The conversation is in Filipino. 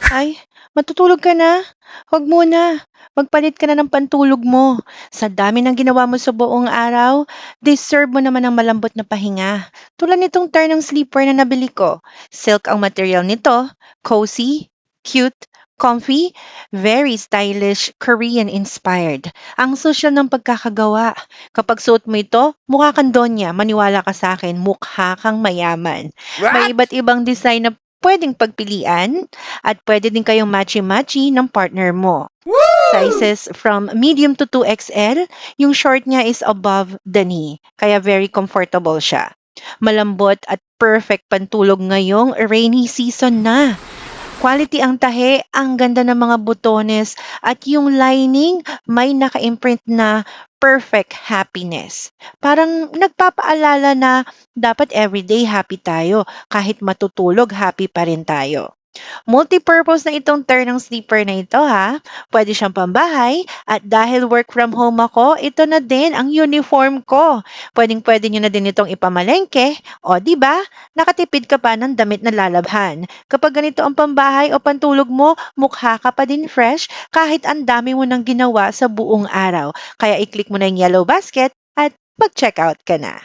Ay, matutulog ka na? Huwag muna. Magpalit ka na ng pantulog mo. Sa dami ng ginawa mo sa buong araw, deserve mo naman ng malambot na pahinga. Tulad nitong turn ng sleeper na nabili ko. Silk ang material nito. Cozy, cute, comfy, very stylish, Korean-inspired. Ang social ng pagkakagawa. Kapag suot mo ito, mukha kang donya. Maniwala ka sa akin, mukha kang mayaman. May What? iba't ibang design na pwedeng pagpilian at pwede din kayong matchy-matchy ng partner mo. Woo! Sizes from medium to 2XL, yung short niya is above the knee, kaya very comfortable siya. Malambot at perfect pantulog ngayong rainy season na. Quality ang tahe, ang ganda ng mga butones, at yung lining may naka-imprint na perfect happiness. Parang nagpapaalala na dapat everyday happy tayo, kahit matutulog happy pa rin tayo. Multipurpose na itong turn ng sleeper na ito ha. Pwede siyang pambahay at dahil work from home ako, ito na din ang uniform ko. Pwedeng-pwede nyo na din itong ipamalengke. O di ba? Nakatipid ka pa ng damit na lalabhan. Kapag ganito ang pambahay o pantulog mo, mukha ka pa din fresh kahit ang dami mo nang ginawa sa buong araw. Kaya i-click mo na yung yellow basket at mag-checkout ka na.